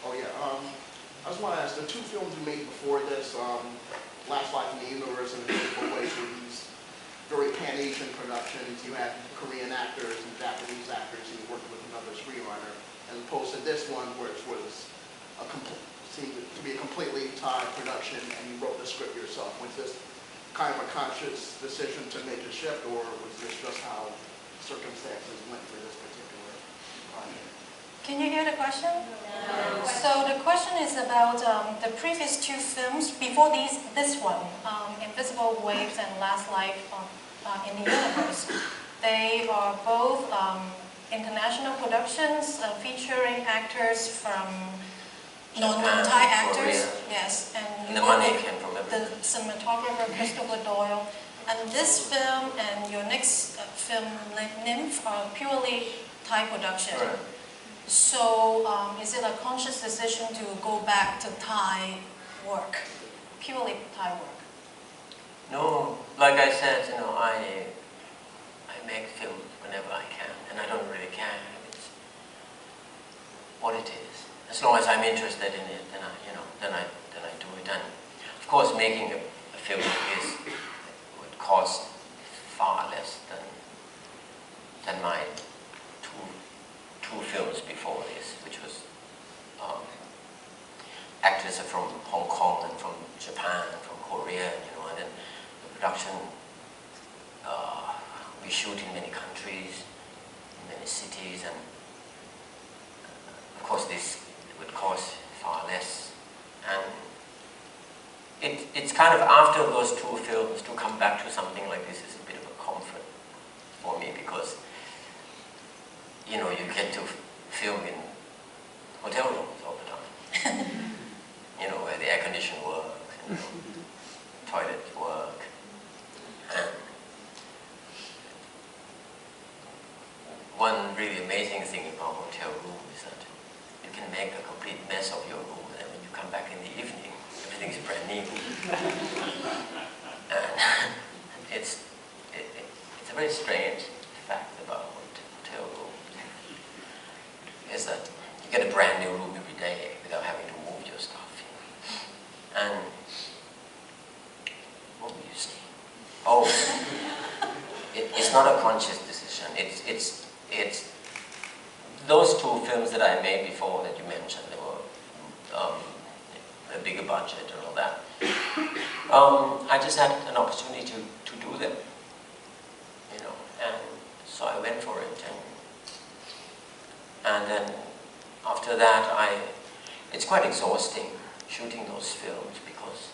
Oh yeah. I just want to ask, the two films you made before this, Last Life in the Universe and The Beautiful Ways, were these very Pan-Asian productions. You had Korean actors and Japanese actors, and you worked with another screenwriter, as opposed to this one, which was seemed to be a completely Thai production, and you wrote the script yourself. Was this kind of a conscious decision to make a shift, or was this just how circumstances went for this particular project? Can you hear the question? No. So the question is about the previous two films before this one, Invisible Waves and Last Life in the Universe. They are both international productions featuring actors from non-Thai actors. Korea. Yes, and the money came from the cinematographer Christopher Doyle. And this film and your next film, Nymph, are purely Thai production. Right. So is it a conscious decision to go back to Thai work, purely Thai work? No, like I said, I make films whenever I can, and I don't really care if it's what it is. As long as I'm interested in it, then I do it. And of course, making a film would cost far less than my two films before this, which was actors from Hong Kong and from Japan and from Korea, and then the production, we shoot in many countries, in many cities, and of course this would cost far less. And it's kind of after those two films to come back to something like this is a bit of a comfort for me, because you get to film in hotel rooms all the time. Where the air conditioning works, toilets work. And one really amazing thing about hotel room is that you can make a complete mess of your room, and when you come back in the evening, everything's brand new. And it's a very strange fact about hotel rooms, is that you get a brand new room every day without having to move your stuff. And what were you saying? Oh, it's not a conscious decision. It's those two films that I made before that you mentioned. They were a bigger budget and all that. I just had an opportunity to do them, and so I went for it. And then after that, it's quite exhausting shooting those films, because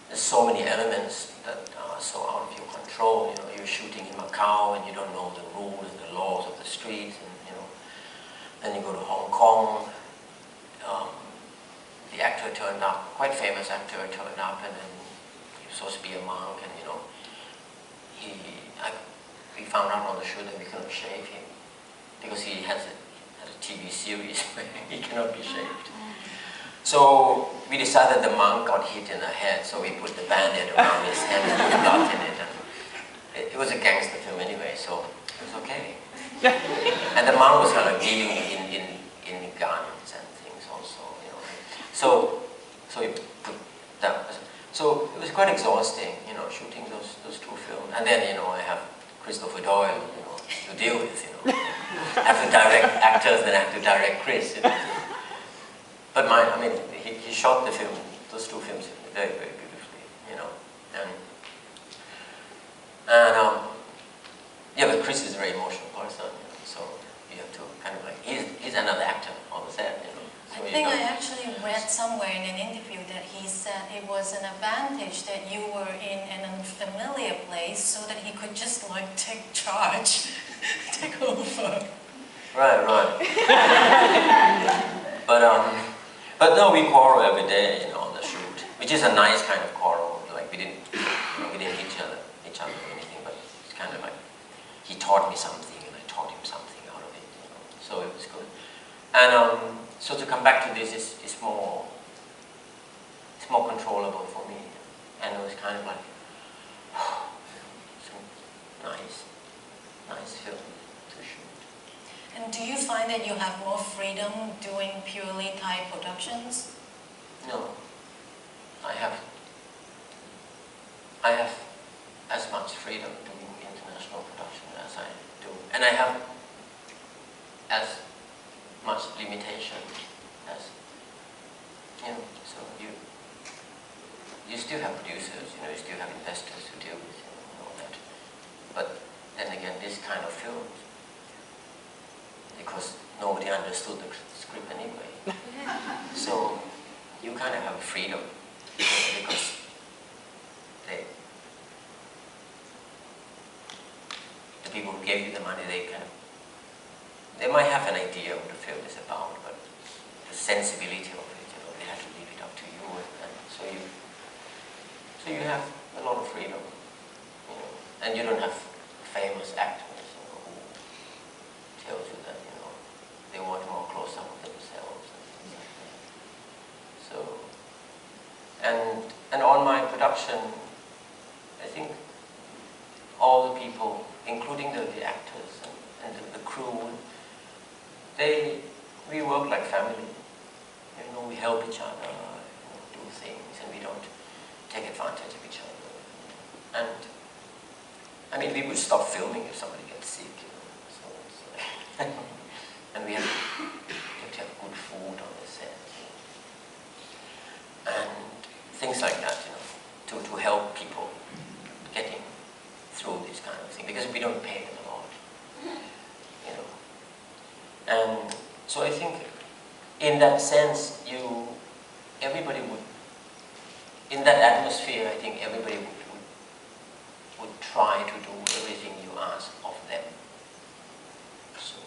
there's so many elements that are so out of your control. You're shooting in Macau and you don't know the rules and the laws of the streets, and then you go to Hong Kong. The actor turned up, quite famous actor turned up, and then he was supposed to be a monk, and we found out on the shoot that we couldn't shave him, because he has a TV series where he cannot be shaved. So we decided the monk got hit in the head, so we put the band-aid around his head and put blood in it. And it was a gangster film anyway, so it was okay. And the monk was kind of dealing in guns and things also, So we put that. So it was quite exhausting, shooting those two films. And then, I have Christopher Doyle, to deal with, I have to direct actors, then I have to direct Chris. But he shot the film, those two films, very, very beautifully, yeah, but Chris is a very emotional person, so you have to kind of he's another actor on the set, So I think I actually read somewhere in an interview that he said it was an advantage that you were in an unfamiliar place, so that he could just take charge, take over. Right. But no, we quarrel every day, on the shoot, which is a nice kind of quarrel. Like we didn't hit each other or anything, but it's kind of like he taught me something and I taught him something out of it. So it was good. And so to come back to this is more controllable for me, and it was kind of like nice film to shoot. And do you find that you have more freedom doing purely Thai productions? No, I have as much freedom doing international production as I do, and I have as much limitation as, you know, so you still have producers, you know, you still have investors who deal with, you know, all that. But then again, this kind of films, because nobody understood the script anyway, so you kind of have freedom, because the people who gave you the money, they might have an idea what the film is about, but the sensibility of it, you know, they have to leave it up to you, and so you have a lot of freedom, you know, and you don't have famous actors, you know, who tells you that, you know, they want more close up with themselves and things like that. So, and on my production, I think all the people, including the actors and the crew, we work like family. You know, we help each other, you know, do things, and we don't take advantage of each other. And I mean, we would stop filming if somebody gets sick, you know. So it's like and we have to have good food on the set, you know. And things like that, you know, to help people getting through this kind of thing, because we don't pay them a lot, you know. And so I think, in that sense, everybody would, in that atmosphere, I think everybody would try to do everything you ask of them. So.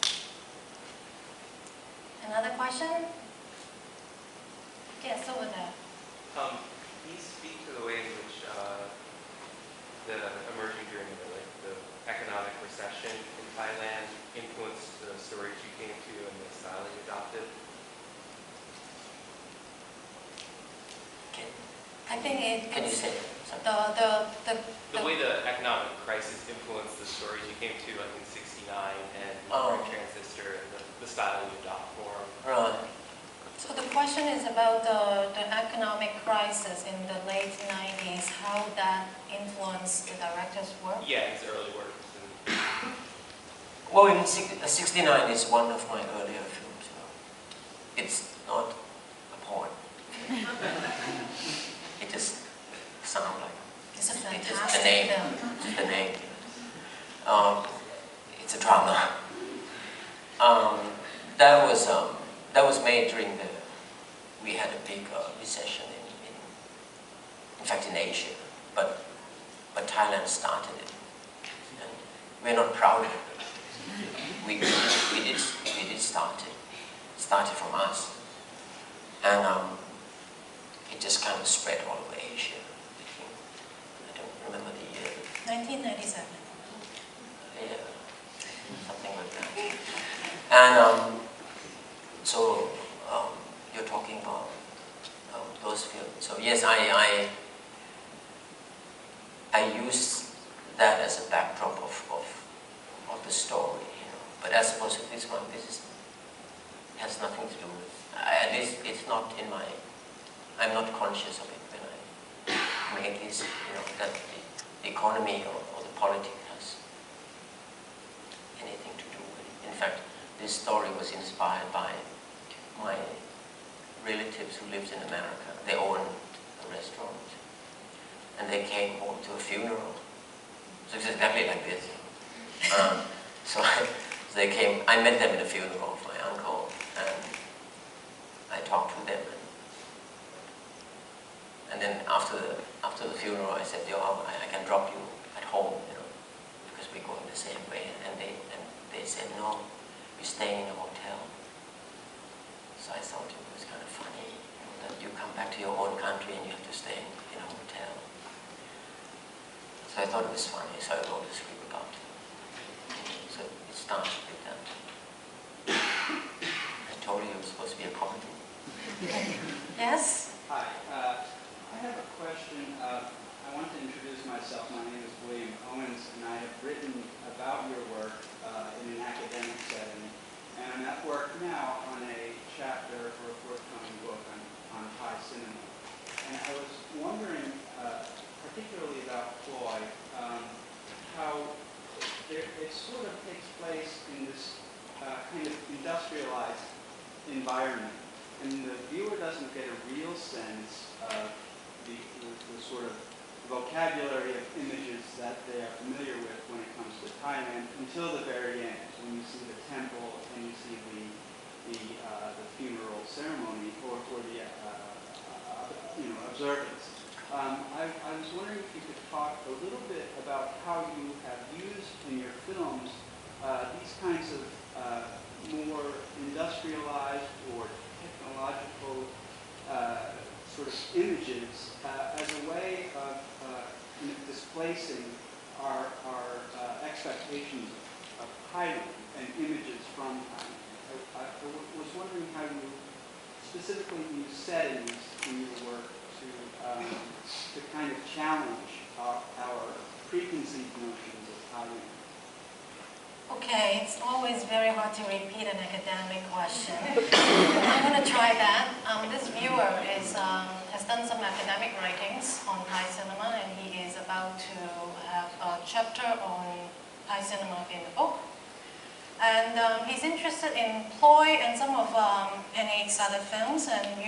Another question? Yes, over there. Can you speak to the way in which the emerging during the economic recession in Thailand influenced the stories you came to and the style you adopted? I think Can you say the way the economic crisis influenced the stories you came to, like in '69 and Transistor, and the style you adopt for them? Right. So the question is about the economic crisis in the late 90s, how that influenced the director's work? Yeah, his early works. Well, in '69 is one of my earlier films. You know. It's not a porn. It just sounds like. It's a It's just fantastic the name. film. Just the name. It's a drama. That was made during we had a big recession in fact in Asia, but Thailand started it, and we're not proud of it. We did start it. It started from us, and it just kind of spread all over Asia. I don't remember the year. 1997. Yeah, something like that. And so you're talking about those films. So yes, I use that as a backdrop of the story, you know. But as opposed to this one, has nothing to do with. At least it's not in my. I'm not conscious of it when I make this, you know, that the economy or the politics has anything to do with it. In fact, this story was inspired by my relatives who lived in America. They owned a restaurant, and they came home to a funeral. So it's exactly like this. So they came. I met them in the funeral of my uncle, and I talked to them. And then after the funeral, I said, "Yo, I can drop you at home, you know, because we go in the same way." And they said, "No, we're staying in a hotel." So I thought it was kind of funny, you know, that you come back to your own country and you have to stay in a hotel. So I thought it was funny, so I wrote a script about it. So it started with that. I told you it was supposed to be a comedy. Yes? Hi, I have a question. I want to introduce myself. My name is William Owens, and I have written about your work in an academic setting out on a chapter for a forthcoming book on Thai cinema. And I was wondering, particularly about Ploy, how it sort of takes place in this kind of industrialized environment. And the viewer doesn't get a real sense of the sort of vocabulary of images that they are familiar with when it comes to Thailand until the very end, when you see the temple and you see the funeral ceremony or the observance. I was wondering if you could talk a little bit about how you have used in your films these kinds of more industrialized or technological sort of images as a way of displacing our expectations of Thailand and images from Thailand. I was wondering how you specifically use settings in your work to kind of challenge our preconceived notions of Thailand. Okay, it's always very hard to repeat an academic question. I'm going to try that. This viewer has done some academic writings on Thai cinema, and he is about to have a chapter on Thai cinema in the book. And he's interested in Ploy and some of Pen-Ek's other films, and